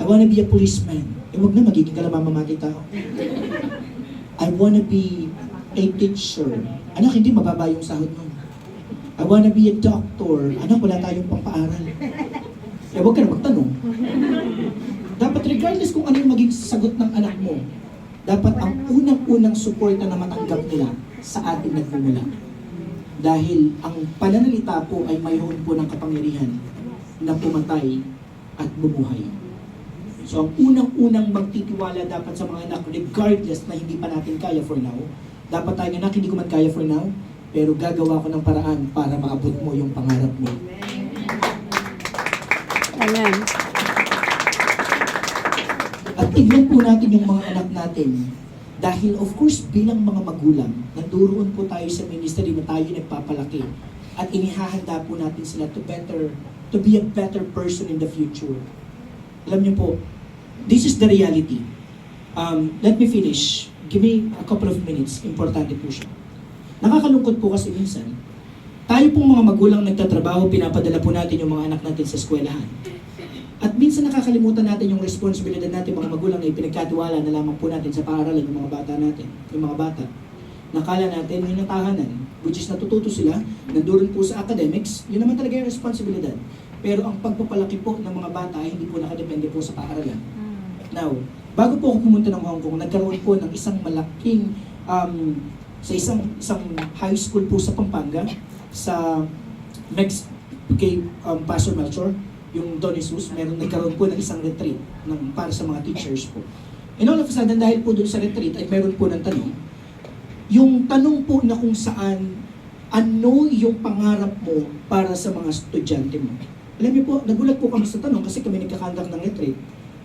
wanna be a policeman. Huwag na, magiging ka lang mamamatay tao. I wanna be a teacher. Anak, hindi mababa yung sahod mo. I wanna be a doctor. Anak, wala tayong pang-paaral. Huwag ka na magtanong. Dapat regardless kung ano yung maging sagot ng anak mo, dapat ang unang-unang suporta na matanggap nila sa atin nagmumula. Dahil ang pananalita po ay mayroon po ng kapangyarihan na pumatay at bumuhay. So ang unang-unang magtitiwala dapat sa mga anak, regardless na hindi pa natin kaya for now, dapat tayo, anak, hindi ko man kaya for now, pero gagawa ko ng paraan para maabot mo yung pangarap mo. Amen. At tignan po natin yung mga anak natin. Dahil of course, bilang mga magulang, nanduroon po tayo sa ministry na tayo nagpapalaki. At inihahanda po natin sila to be a better person in the future. Alam niyo po, this is the reality. Let me finish. Give me a couple of minutes. Importante po siya. Nakakalungkot po kasi minsan, tayo pong mga magulang nagtatrabaho, pinapadala po natin yung mga anak natin sa eskwelahan. At minsan nakakalimutan natin yung responsibilidad natin mga magulang na ipinagkatiwala na lamang po natin sa paaralan ng mga bata natin, yung mga bata. Nakala natin yung natahanan, which is natututo sila, nandoon po sa academics, yun naman talaga yung responsibilidad. Pero ang pagpapalaki po ng mga bata ay hindi po nakadepende po sa paaralan. Now, bago po ako pumunta ng Hong Kong, nagkaroon po ng isang malaking, sa isang high school po sa Pampanga, sa next kay Pastor Melchor, yung Don Jesus, nagkaroon po ng isang retreat para sa mga teachers po. And all of a sudden, dahil po doon sa retreat, ay meron po ng tanong. Yung tanong po na kung saan, ano yung pangarap mo para sa mga estudyante mo? Alam niyo po, nagulat po kami sa tanong kasi kami nagkakandak ng retreat.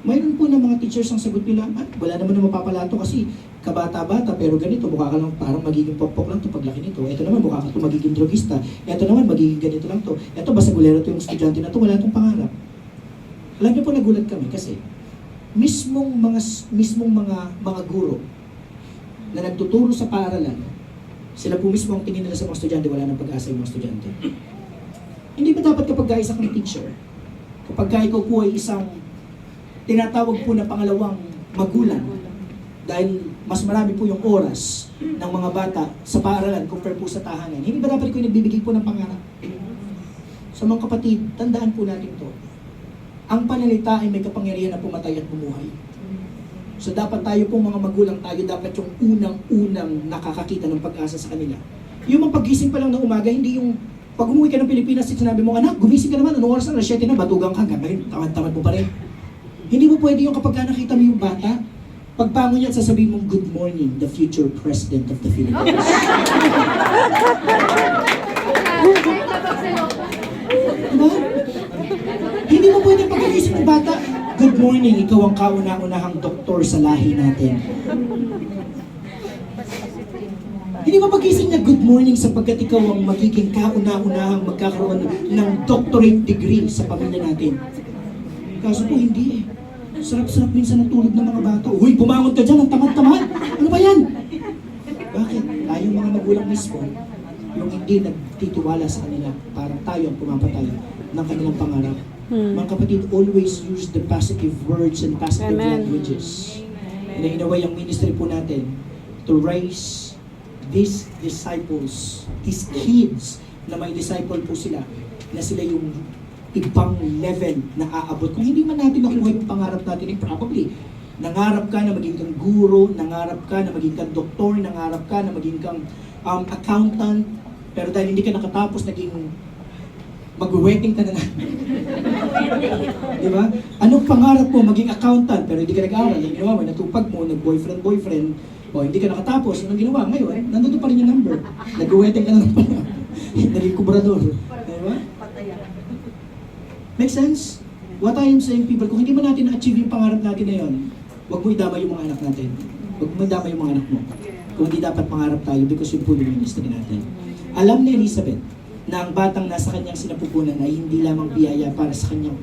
Mayroon po ng mga teachers ang sagot nila, wala naman na mapapalato kasi kabata-bata pero ganito, mukha ka lang parang magiging pokpok lang to paglaki nito. Ito naman mukha ka to magiging drogista. Ito naman magiging ganito lang to. Ito basta gulero to yung estudyante na to, wala tong pangarap. Alam niyo po, nagulat kami kasi mismong mga guro na nagtuturo sa paaralan, sila po mismo ang tingin nila sa mga estudyante, wala nang pag-asa yung mga estudyante. Hindi ba dapat kapag isa kang teacher, kapag ikaw po ay isang tinatawag po na pangalawang magulang, dahil mas marami po yung oras ng mga bata sa paaralan compare po sa tahanan, hindi ba dapat ikaw nagbibigay po ng pangarap? Sa mga kapatid, tandaan po natin to. Ang panalita ay may kapangyarihan na pumatay at bumuhay. So dapat tayo pong mga magulang, tayo dapat yung unang-unang nakakakita ng pag-asa sa kanila. Yung mga pagising pa lang ng umaga, hindi yung pag umuwi ka ng Pilipinas, sinabi mo, anak, gumising ka naman, anong oras na, 7 na, batugang ka, ngayon, tamad-tamad mo pa rin. Hindi mo pwede yung kapag nakita mo yung bata, pagbangon niya at sasabihin mong, good morning, the future president of the Philippines. Diba? Hindi mo pwede pagkagising ng bata, good morning, ikaw ang kauna-unahang doktor sa lahi natin. Hindi mo pagising na good morning sapagkat ikaw ang magiging kauna-unahang magkakaroon ng doctorate degree sa pamilya natin. Kaso po hindi eh. Sarap-sarap minsan ng tulog ng mga bata. Uy, bumangon ka dyan, ang tamad-tamad. Ano ba yan? Bakit? Tayong mga magulang mismo, yung hindi nagtitiwala sa kanila, parang tayo ang pumapatay ng kanilang pangarap. Mga kapatid, always use the positive words and positive languages. And in a way, ang ministry po natin to raise these disciples, these kids, na may disciple po sila, na sila yung ibang level na aabot. Kung hindi man natin nakuha yung pangarap natin, probably, nangarap ka na maging kang guro, nangarap ka na maging kang doktor, nangarap ka na maging kang accountant, pero dahil hindi ka nakatapos, naging mag-wedding ka na nga. Diba? Anong pangarap mo? Maging accountant, pero hindi ka nag-aaral. Yung ginawa mo, natupag mo, nag-boyfriend, o hindi ka nakatapos. Anong ginawa? Ngayon, nandun pa rin yung number. Nag-wedding ka na naman. Naging kubrador. Diba? Make sense? What I am saying, people, kung hindi man natin na-achieve yung pangarap natin na yun, huwag mo idama yung mga anak natin. Huwag mo idama yung mga anak mo. Kung hindi dapat pangarap tayo because yun po yung ministry natin. Alam ni Elizabeth na ang batang nasa kanyang sinapupunan ay hindi lamang biyaya para sa kanyang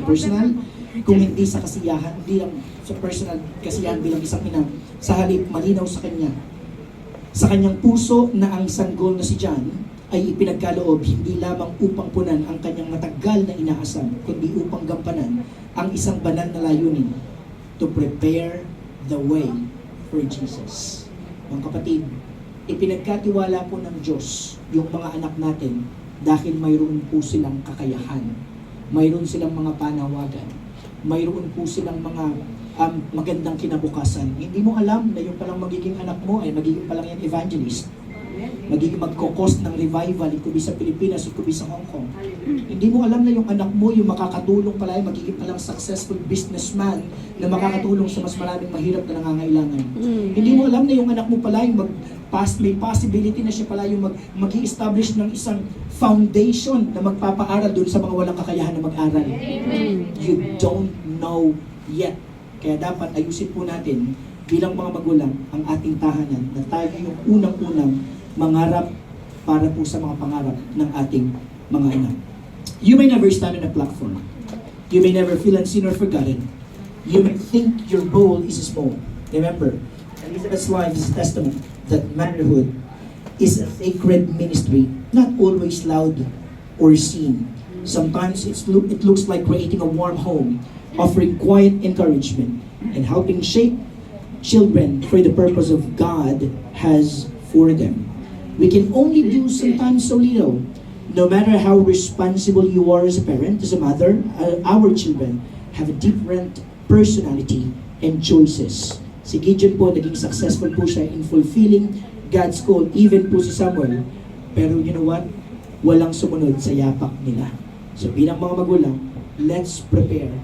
personal, kung hindi sa kasiyahan, hindi lang sa personal kasiyahan bilang isang ina, sa halip malinaw sa kanya, sa kanyang puso na ang sanggol na si John ay ipinagkaloob hindi lamang upang punan ang kanyang matagal na inaasam, kundi upang gampanan ang isang banal na layunin, to prepare the way for Jesus. Mga kapatid, ipinagkatiwala po ng Diyos yung mga anak natin dahil mayroon po silang kakayahan, mayroon silang mga panawagan, mayroon po silang mga magandang kinabukasan. Hindi mo alam na yung palang magiging anak mo ay magiging palang yan evangelist. Magiging magkokos ng revival, it could be sa Pilipinas, it could be sa Hong Kong. Hindi mo alam na yung anak mo, yung makakatulong pala, magiging palang successful businessman na makakatulong sa mas maraming mahirap na nangangailangan. Hindi mo alam na yung anak mo pala, yung may possibility na siya pala yung mag-i-establish ng isang foundation na magpapaaral doon sa mga walang kakayahan na mag-aral. You don't know yet. Kaya dapat ayusin po natin bilang mga magulang ang ating tahanan na tayo yung unang-unang mangarap para po sa mga pangarap ng ating mga anak. You may never stand on a platform. You may never feel unseen or forgotten. You may think your goal is small. Remember, Elizabeth's wife is a testament that motherhood is a sacred ministry, not always loud or seen. Sometimes it looks like creating a warm home, offering quiet encouragement, and helping shape children for the purpose of God has for them. We can only do sometimes so little. No matter how responsible you are as a parent, as a mother, our children have a different personality and choices. Si Gideon po, naging successful po siya in fulfilling God's call, even po si Samuel. Pero you know what? Walang sumunod sa yapak nila. So bilang mga magulang, let's prepare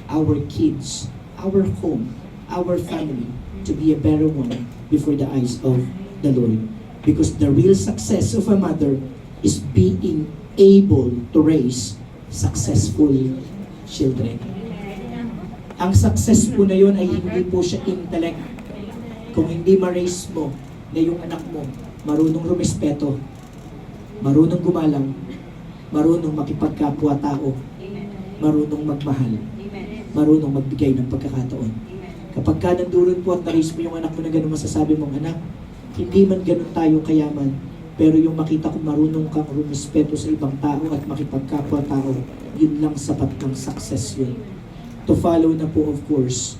our kids, our home, our family to be a better one before the eyes of the Lord. Because the real success of a mother is being able to raise successful children. Ang success po na yun ay hindi po siya intellect. Kung hindi ma-raise mo na yung anak mo marunong rumespeto, marunong gumalang, marunong makipagkapwa-tao, marunong magmahal, marunong magbigay ng pagkakataon. Kapag ka nanduron po at na-raise mo yung anak mo na gano'n, masasabi mong, anak, hindi man gano'n tayo kayaman, pero yung makita ko marunong kang rumispeto sa ibang tao at makipagkapwa-tao, yun lang sapat ng success yun. To follow na po, of course,